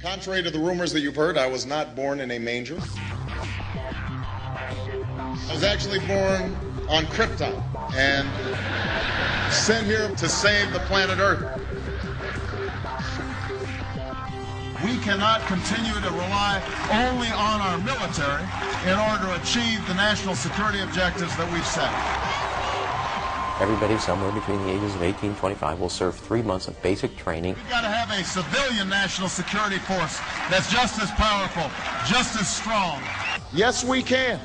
Contrary to the rumors that you've heard, I was not born in a manger. I was actually born on Krypton and sent here to save the planet Earth. We cannot continue to rely only on our military in order to achieve the national security objectives that we've set. Everybody somewhere between the ages of 18 and 25 will serve 3 months of basic training. We've got to have a civilian national security force that's just as powerful, just as strong. Yes, we can.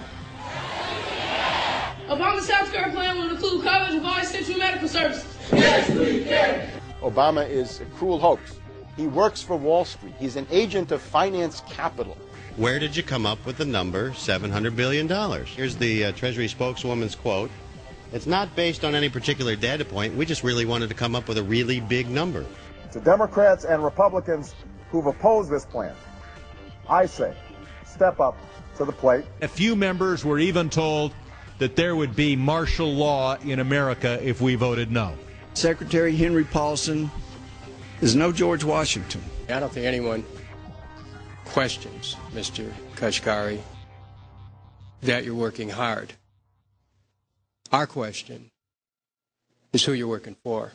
Obama's South Carolina plan will include coverage of all essential medical services. Yes, we can. Obama is a cruel hoax. He works for Wall Street. He's an agent of finance capital. Where did you come up with the number $700 billion? Here's the Treasury spokeswoman's quote. It's not based on any particular data point. We just really wanted to come up with a really big number. To Democrats and Republicans who've opposed this plan, I say, step up to the plate. A few members were even told that there would be martial law in America if we voted no. Secretary Henry Paulson is no George Washington. I don't think anyone questions, Mr. Kashgari, that you're working hard. Our question is who you're working for.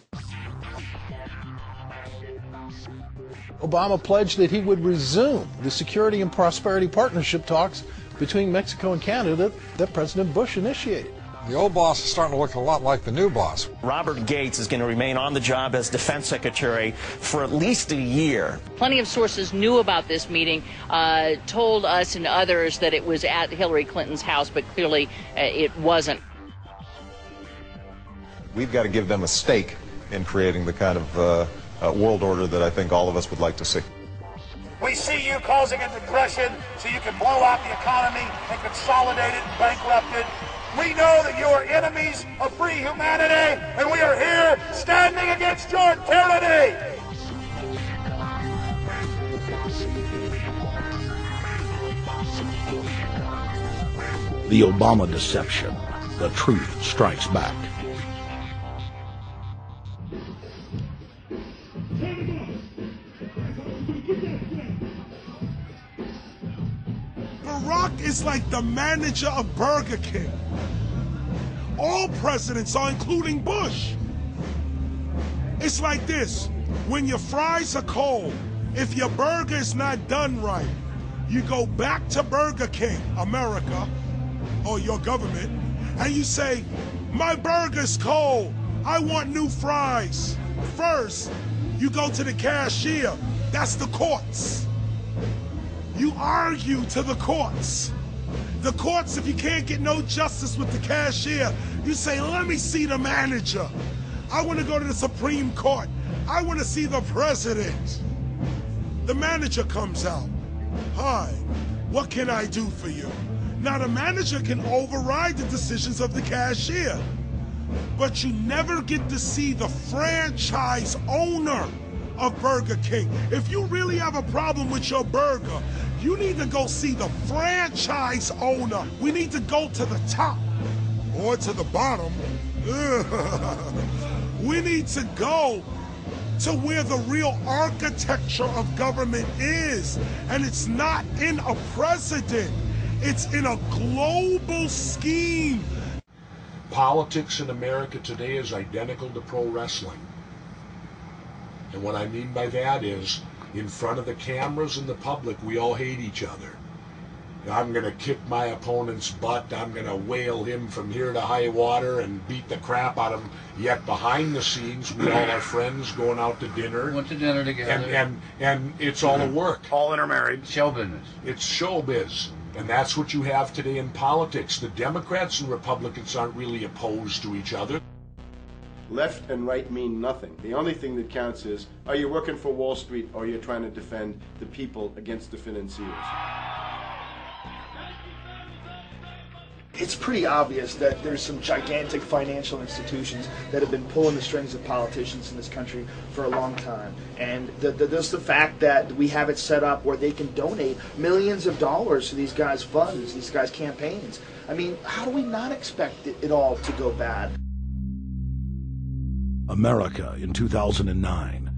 Obama pledged that he would resume the Security and Prosperity Partnership talks between Mexico and Canada that President Bush initiated. The old boss is starting to look a lot like the new boss. Robert Gates is going to remain on the job as defense secretary for at least a year. Plenty of sources knew about this meeting, told us and others that it was at Hillary Clinton's house, but clearly it wasn't. We've got to give them a stake in creating the kind of world order that I think all of us would like to see. We see you causing a depression so you can blow out the economy and consolidate it and bankrupt it. We know that you are enemies of free humanity, and we are here standing against your tyranny. The Obama deception. The truth strikes back. Barack is like the manager of Burger King. All presidents are, including Bush. It's like this. When your fries are cold, if your burger is not done right, you go back to Burger King, America, or your government, and you say, my burger's cold. I want new fries. First, you go to the cashier. That's the courts. You argue to the courts. The courts, if you can't get no justice with the cashier, you say, let me see the manager. I want to go to the Supreme Court. I want to see the president. The manager comes out. Hi, what can I do for you? Now the manager can override the decisions of the cashier, but you never get to see the franchise owner of Burger King. If you really have a problem with your burger, you need to go see the franchise owner. We need to go to the top or to the bottom. We need to go to where the real architecture of government is. And it's not in a president. It's in a global scheme. Politics in America today is identical to pro wrestling. And what I mean by that is, in front of the cameras and the public, we all hate each other. I'm going to kick my opponent's butt. I'm going to whale him from here to high water and beat the crap out of him. Yet behind the scenes, we all are friends going out to dinner. Went to dinner together. And it's all a work. All intermarried. Show business. It's showbiz. And that's what you have today in politics. The Democrats and Republicans aren't really opposed to each other. Left and right mean nothing. The only thing that counts is, are you working for Wall Street or you're trying to defend the people against the financiers? It's pretty obvious that there's some gigantic financial institutions that have been pulling the strings of politicians in this country for a long time. And there's the fact that we have it set up where they can donate millions of dollars to these guys' funds, these guys' campaigns. I mean, how do we not expect it all to go bad? America in 2009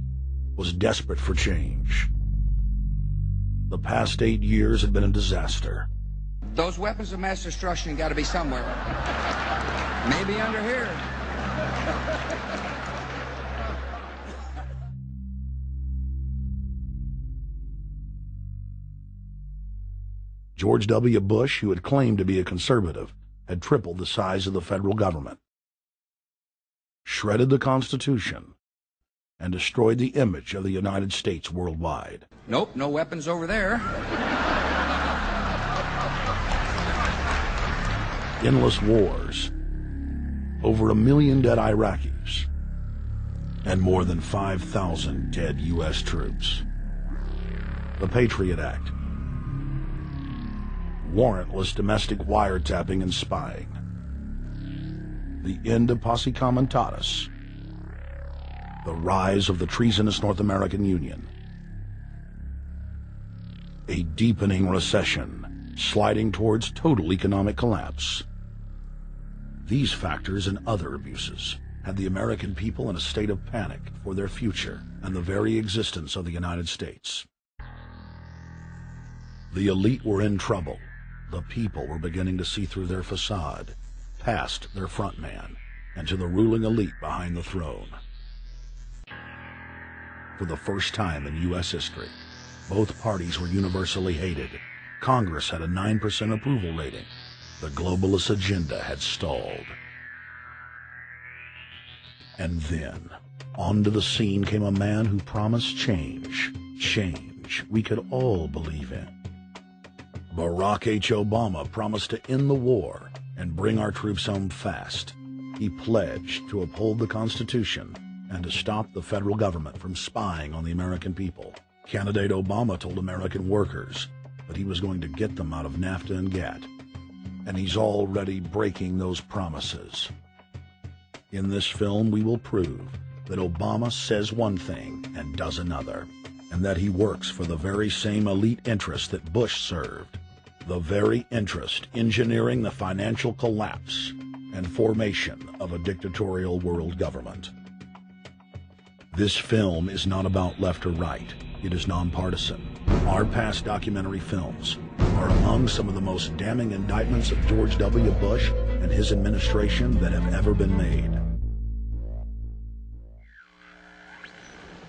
was desperate for change. The past 8 years had been a disaster. Those weapons of mass destruction got to be somewhere. Maybe under here. George W. Bush, who had claimed to be a conservative, had tripled the size of the federal government, shredded the Constitution, and destroyed the image of the United States worldwide. Nope, no weapons over there. Endless wars, over 1 million dead Iraqis, and more than 5,000 dead U.S. troops. The Patriot Act, warrantless domestic wiretapping and spying, the end of Posse Comitatus, the rise of the treasonous North American Union, a deepening recession sliding towards total economic collapse. These factors and other abuses had the American people in a state of panic for their future and the very existence of the United States. The elite were in trouble. The people were beginning to see through their facade, past their front man, and to the ruling elite behind the throne. For the first time in U.S. history, both parties were universally hated. Congress had a 9% approval rating. The globalist agenda had stalled. And then, onto the scene came a man who promised change. Change we could all believe in. Barack H. Obama promised to end the war and bring our troops home fast. He pledged to uphold the Constitution and to stop the federal government from spying on the American people. Candidate Obama told American workers that he was going to get them out of NAFTA and GATT, and he's already breaking those promises. In this film, we will prove that Obama says one thing and does another, and that he works for the very same elite interests that Bush served, the very interest engineering the financial collapse and formation of a dictatorial world government. This film is not about left or right. It is nonpartisan. Our past documentary films are among some of the most damning indictments of George W. Bush and his administration that have ever been made.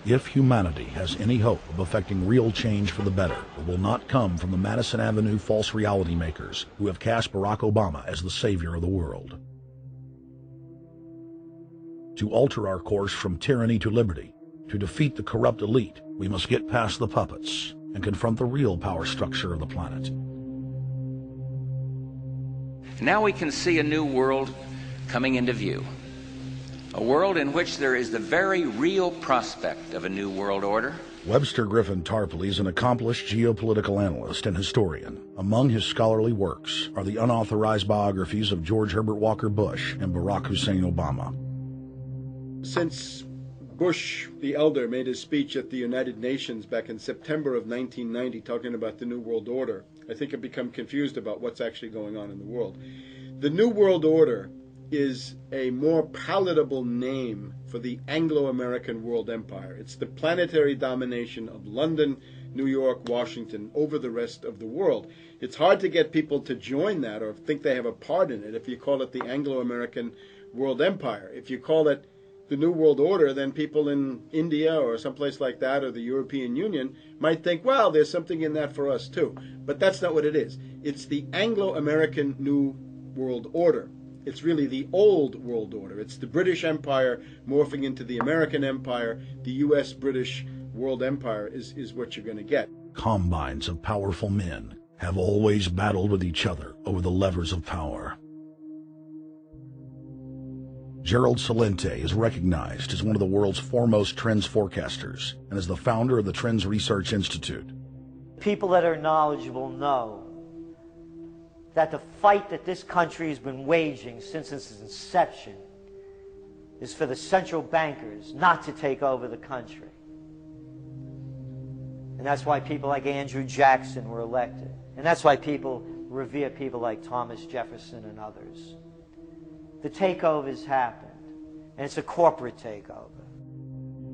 If humanity has any hope of effecting real change for the better, it will not come from the Madison Avenue false reality makers who have cast Barack Obama as the savior of the world. To alter our course from tyranny to liberty, to defeat the corrupt elite, we must get past the puppets and confront the real power structure of the planet. Now we can see a new world coming into view. A world in which there is the very real prospect of a new world order. Webster Griffin Tarpley is an accomplished geopolitical analyst and historian. Among his scholarly works are the unauthorized biographies of George Herbert Walker Bush and Barack Hussein Obama. Since Bush the elder made his speech at the United Nations back in September of 1990 talking about the New World Order, I think I've become confused about what's actually going on in the world. The New World Order is a more palatable name for the Anglo-American world empire. It's the planetary domination of London, New York, Washington over the rest of the world. It's hard to get people to join that or think they have a part in it if you call it the Anglo-American world empire. If you call it the New World Order, then people in India or someplace like that or the European Union might think, well, there's something in that for us too. But that's not what it is. It's the Anglo-American New World Order. It's really the old world order. It's the British Empire morphing into the American Empire. The U.S.-British world empire is what you're going to get. Combines of powerful men have always battled with each other over the levers of power. Gerald Celente is recognized as one of the world's foremost trends forecasters and is the founder of the Trends Research Institute. People that are knowledgeable know that the fight that this country has been waging since its inception is for the central bankers not to take over the country. And that's why people like Andrew Jackson were elected. And that's why people revere people like Thomas Jefferson and others. The takeover's happened, and it's a corporate takeover.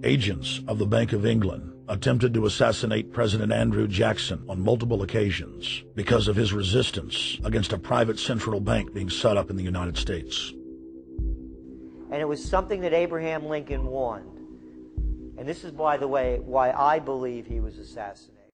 Agents of the Bank of England attempted to assassinate President Andrew Jackson on multiple occasions because of his resistance against a private central bank being set up in the United States. And it was something that Abraham Lincoln wanted. And this is, by the way, why I believe he was assassinated.